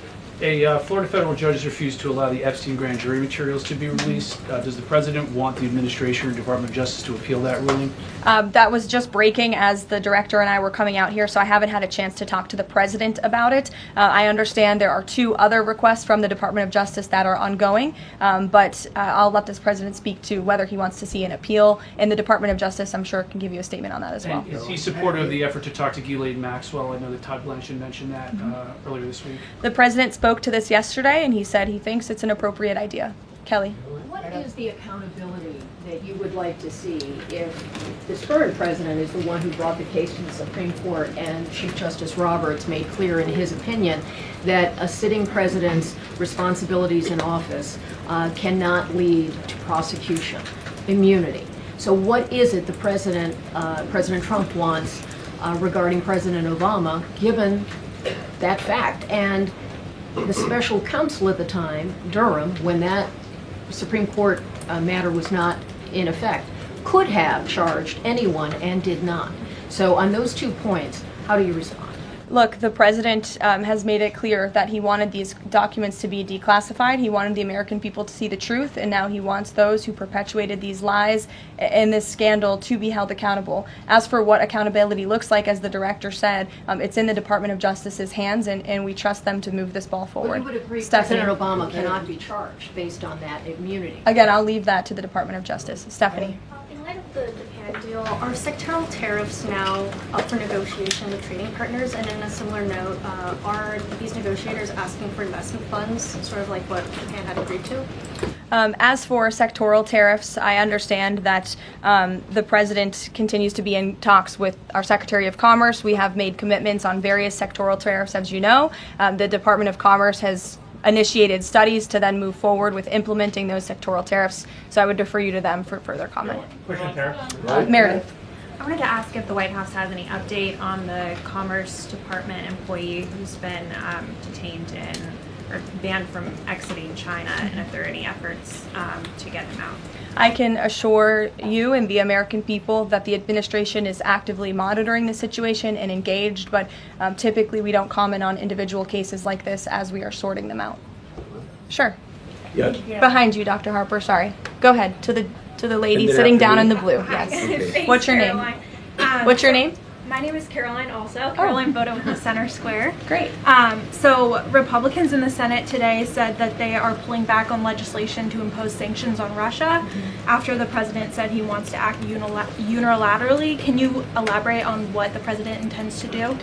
A Florida federal judge has refused to allow the Epstein grand jury materials to be released. Does the president want the administration or Department of Justice to appeal that ruling? That was just breaking as the director and I were coming out here, so I haven't had a chance to talk to the president about it. I understand there are 2 other requests from the Department of Justice that are ongoing, but I'll let this president speak to whether he wants to see an appeal. And the Department of Justice, I'm sure, can give you a statement on that as well. And is he supportive of the effort to talk to Ghislaine Maxwell? I know that Todd Blanchard mentioned that earlier this week. The president spoke to this yesterday, and he said he thinks it's an appropriate idea. Kelly. What is the accountability that you would like to see if this current president is the one who brought the case to the Supreme Court and Chief Justice Roberts made clear in his opinion that a sitting president's responsibilities in office cannot lead to prosecution, immunity? So what is it the President Trump wants regarding President Obama, given that fact? And the special counsel at the time, Durham, when that Supreme Court matter was not in effect, could have charged anyone and did not. So on those 2 points, how do you respond? Look, the president has made it clear that he wanted these documents to be declassified. He wanted the American people to see the truth, and now he wants those who perpetuated these lies and this scandal to be held accountable. As for what accountability looks like, as the director said, it's in the Department of Justice's hands, and we trust them to move this ball forward. Well, you would agree Stephanie. President Obama cannot be charged based on that immunity. Again, I'll leave that to the Department of Justice. Stephanie. In light of the Japan deal, are sectoral tariffs now up for negotiation with trading partners? And in a similar note, are these negotiators asking for investment funds, sort of like what Japan had agreed to? As for sectoral tariffs, I understand that the president continues to be in talks with our Secretary of Commerce. We have made commitments on various sectoral tariffs, as you know. The Department of Commerce has initiated studies to then move forward with implementing those sectoral tariffs. So I would defer you to them for further comment. Meredith. I wanted to ask if the White House has any update on the Commerce Department employee who's been detained or banned from exiting China, and if there are any efforts to get him out. I can assure you and the American people that the administration is actively monitoring the situation and engaged, but typically we don't comment on individual cases like this as we are sorting them out. Sure. Yeah. Behind you, Dr. Harper, sorry. Go ahead, to the lady sitting down in the blue. Yes. Okay. What's your name? What's your name? My name is Caroline also. Caroline Boda with the Center Square. Great. So Republicans in the Senate today said that they are pulling back on legislation to impose sanctions on Russia after the president said he wants to act unilaterally. Can you elaborate on what the president intends to do?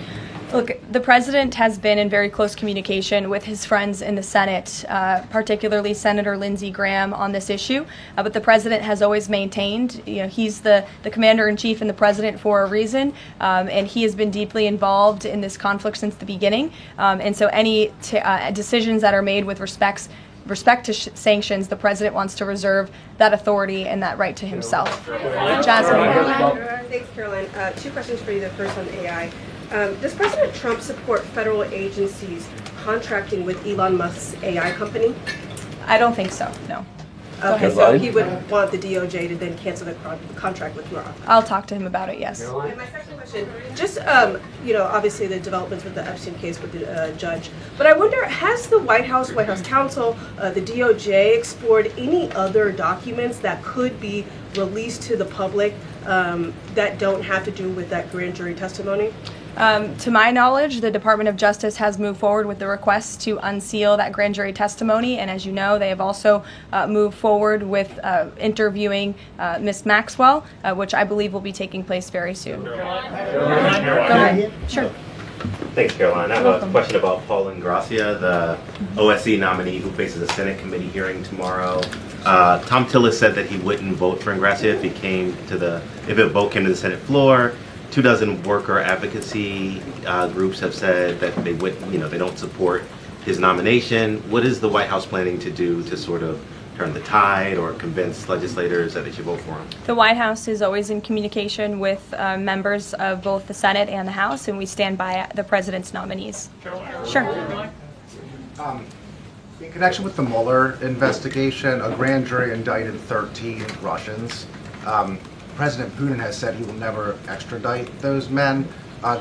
Look, the president has been in very close communication with his friends in the Senate, particularly Senator Lindsey Graham, on this issue. But the president has always maintained, he's the commander-in-chief and the president for a reason, and he has been deeply involved in this conflict since the beginning. And so any decisions that are made with respect to sanctions, the president wants to reserve that authority and that right to himself. Jasmine. Thanks, Caroline. 2 questions for you. The first on AI. Does President Trump support federal agencies contracting with Elon Musk's AI company? I don't think so, no. Okay, so he would want the DOJ to then cancel the contract with your office? I'll talk to him about it, yes. And my second question, just, obviously the developments with the Epstein case with the judge, but I wonder, has the White House counsel, the DOJ explored any other documents that could be released to the public that don't have to do with that grand jury testimony? To my knowledge, the Department of Justice has moved forward with the request to unseal that grand jury testimony, and as you know, they have also moved forward with interviewing Ms. Maxwell, which I believe will be taking place very soon. Go ahead. Sure. Thanks, Caroline. I have a question about Paul Ingrassia, the OSC nominee who faces a Senate committee hearing tomorrow. Tom Tillis said that he wouldn't vote for Ingrassia if a vote came to the Senate floor. 24 worker advocacy groups have said that they don't support his nomination. What is the White House planning to do to sort of turn the tide or convince legislators that they should vote for him? The White House is always in communication with members of both the Senate and the House, and we stand by the president's nominees. Sure. In connection with the Mueller investigation, a grand jury indicted 13 Russians. President Putin has said he will never extradite those men.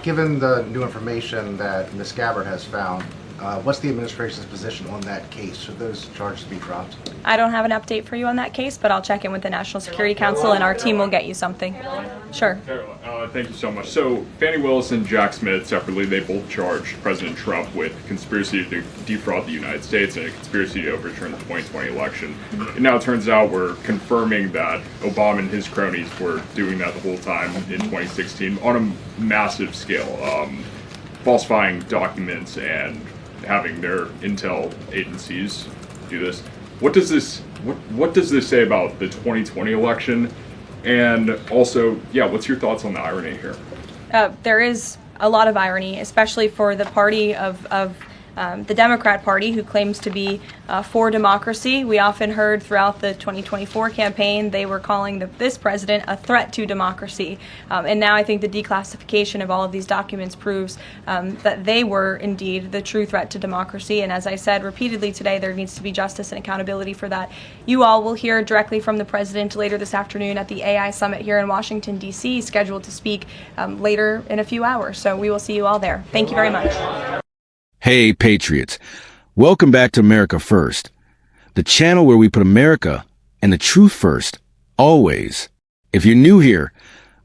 Given the new information that Ms. Gabbard has found, What's the administration's position on that case? Should those charges be dropped? I don't have an update for you on that case, but I'll check in with the National Security Council and our team will get you something. Sure. Thank you so much. So Fannie Willis and Jack Smith separately, they both charged President Trump with conspiracy to defraud the United States and a conspiracy to overturn the 2020 election. And now it turns out we're confirming that Obama and his cronies were doing that the whole time in 2016 on a massive scale, falsifying documents and having their intel agencies do this. What does this say about the 2020 election? And also, yeah, what's your thoughts on the irony here? There is a lot of irony, especially for the party of the Democrat Party, who claims to be for democracy. We often heard throughout the 2024 campaign they were calling this president a threat to democracy. And now I think the declassification of all of these documents proves that they were indeed the true threat to democracy. And as I said repeatedly today, there needs to be justice and accountability for that. You all will hear directly from the president later this afternoon at the AI Summit here in Washington, D.C., scheduled to speak later in a few hours. So we will see you all there. Thank you very much. Hey, Patriots. Welcome back to America First, the channel where we put America and the truth first, always. If you're new here,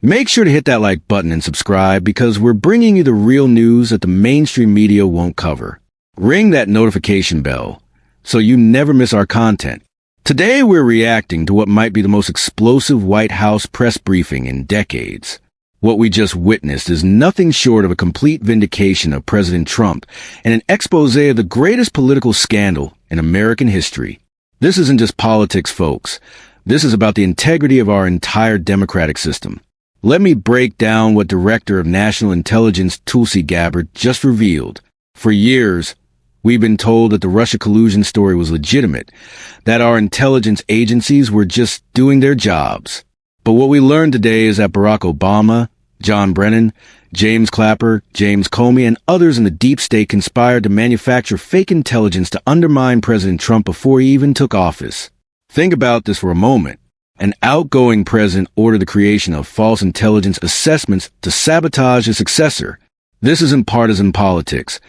make sure to hit that like button and subscribe because we're bringing you the real news that the mainstream media won't cover. Ring that notification bell so you never miss our content. Today, we're reacting to what might be the most explosive White House press briefing in decades. What we just witnessed is nothing short of a complete vindication of President Trump and an expose of the greatest political scandal in American history. This isn't just politics, folks. This is about the integrity of our entire democratic system. Let me break down what Director of National Intelligence Tulsi Gabbard just revealed. For years, we've been told that the Russia collusion story was legitimate, that our intelligence agencies were just doing their jobs. But what we learned today is that Barack Obama, John Brennan, James Clapper, James Comey, and others in the deep state conspired to manufacture fake intelligence to undermine President Trump before he even took office. Think about this for a moment. An outgoing president ordered the creation of false intelligence assessments to sabotage his successor. This isn't partisan politics.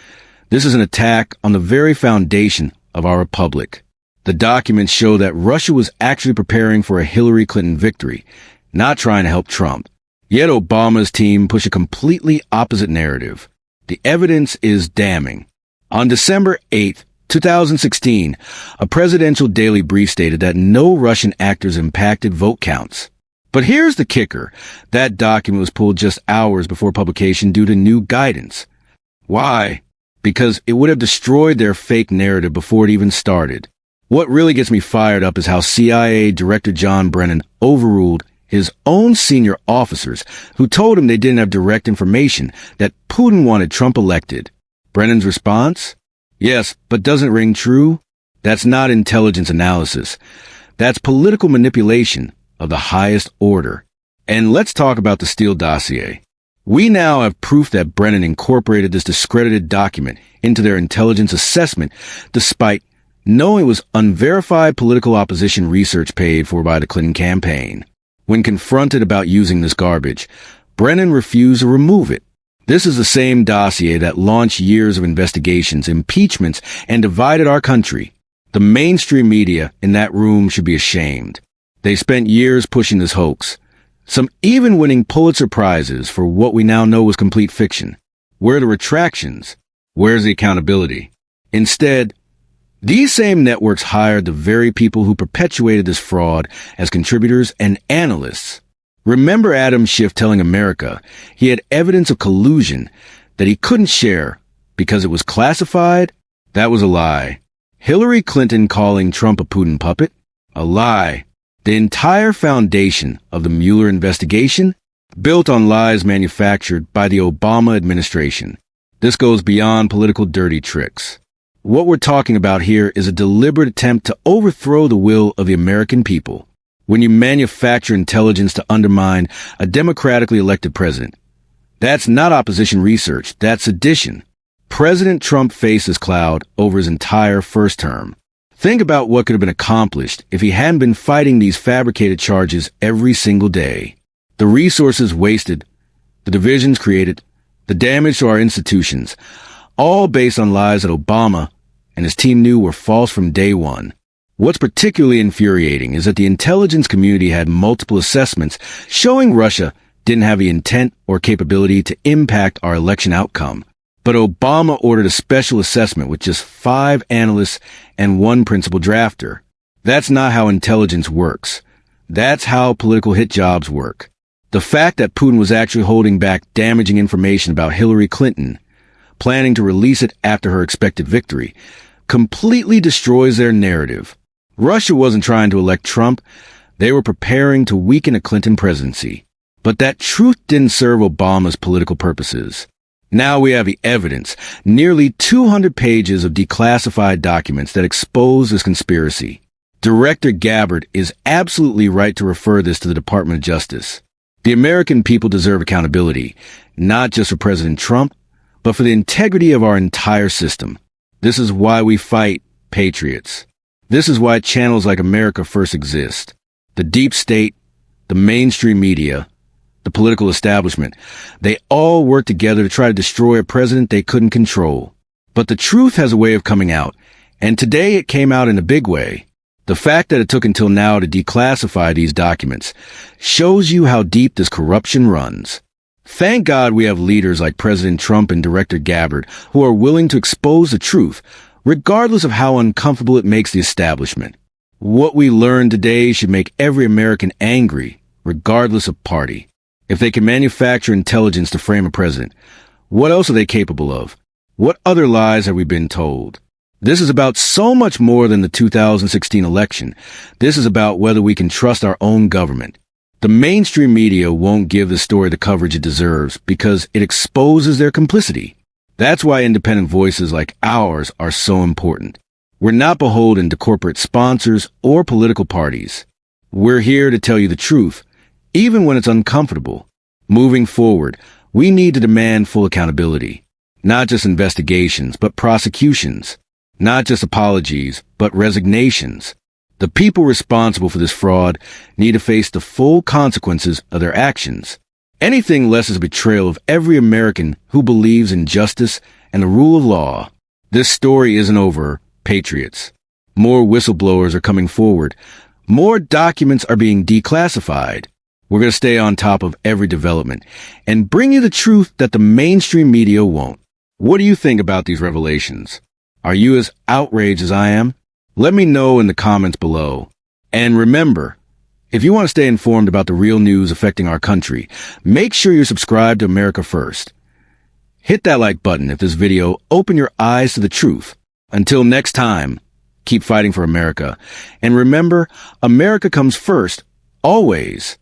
This is an attack on the very foundation of our republic. The documents show that Russia was actually preparing for a Hillary Clinton victory, not trying to help Trump. Yet Obama's team pushed a completely opposite narrative. The evidence is damning. On December 8, 2016, a presidential daily brief stated that no Russian actors impacted vote counts. But here's the kicker. That document was pulled just hours before publication due to new guidance. Why? Because it would have destroyed their fake narrative before it even started. What really gets me fired up is how CIA Director John Brennan overruled his own senior officers who told him they didn't have direct information that Putin wanted Trump elected. Brennan's response? Yes, but doesn't ring true? That's not intelligence analysis. That's political manipulation of the highest order. And let's talk about the Steel Dossier. We now have proof that Brennan incorporated this discredited document into their intelligence assessment despite knowing it was unverified political opposition research paid for by the Clinton campaign. When confronted about using this garbage, Brennan refused to remove it. This is the same dossier that launched years of investigations, impeachments, and divided our country. The mainstream media in that room should be ashamed. They spent years pushing this hoax, some even winning Pulitzer Prizes for what we now know was complete fiction. Where are the retractions? Where's the accountability? Instead, these same networks hired the very people who perpetuated this fraud as contributors and analysts. Remember Adam Schiff telling America he had evidence of collusion that he couldn't share because it was classified? That was a lie. Hillary Clinton calling Trump a Putin puppet? A lie. The entire foundation of the Mueller investigation built on lies manufactured by the Obama administration. This goes beyond political dirty tricks. What we're talking about here is a deliberate attempt to overthrow the will of the American people. When you manufacture intelligence to undermine a democratically elected president, that's not opposition research, that's sedition. President Trump faced this cloud over his entire first term. Think about what could have been accomplished if he hadn't been fighting these fabricated charges every single day. The resources wasted, the divisions created, the damage to our institutions, all based on lies that Obama and his team knew were false from day one. What's particularly infuriating is that the intelligence community had multiple assessments showing Russia didn't have the intent or capability to impact our election outcome. But Obama ordered a special assessment with just 5 analysts and 1 principal drafter. That's not how intelligence works. That's how political hit jobs work. The fact that Putin was actually holding back damaging information about Hillary Clinton, planning to release it after her expected victory, completely destroys their narrative. Russia wasn't trying to elect Trump. They were preparing to weaken a Clinton presidency. But that truth didn't serve Obama's political purposes. Now we have the evidence, nearly 200 pages of declassified documents that expose this conspiracy. Director Gabbard is absolutely right to refer this to the Department of Justice. The American people deserve accountability, not just for President Trump, but for the integrity of our entire system. This is why we fight patriots. This is why channels like America First exist. The deep state, the mainstream media, the political establishment, they all work together to try to destroy a president they couldn't control. But the truth has a way of coming out, and today it came out in a big way. The fact that it took until now to declassify these documents shows you how deep this corruption runs. Thank God we have leaders like President Trump and Director Gabbard who are willing to expose the truth, regardless of how uncomfortable it makes the establishment. What we learned today should make every American angry, regardless of party. If they can manufacture intelligence to frame a president, what else are they capable of? What other lies have we been told? This is about so much more than the 2016 election. This is about whether we can trust our own government. The mainstream media won't give the story the coverage it deserves because it exposes their complicity. That's why independent voices like ours are so important. We're not beholden to corporate sponsors or political parties. We're here to tell you the truth, even when it's uncomfortable. Moving forward, we need to demand full accountability. Not just investigations, but prosecutions. Not just apologies, but resignations. The people responsible for this fraud need to face the full consequences of their actions. Anything less is a betrayal of every American who believes in justice and the rule of law. This story isn't over, patriots. More whistleblowers are coming forward. More documents are being declassified. We're going to stay on top of every development and bring you the truth that the mainstream media won't. What do you think about these revelations? Are you as outraged as I am? Let me know in the comments below. And remember, if you want to stay informed about the real news affecting our country, make sure you're subscribed to America First. Hit that like button if this video opened your eyes to the truth. Until next time, keep fighting for America. And remember, America comes first, always.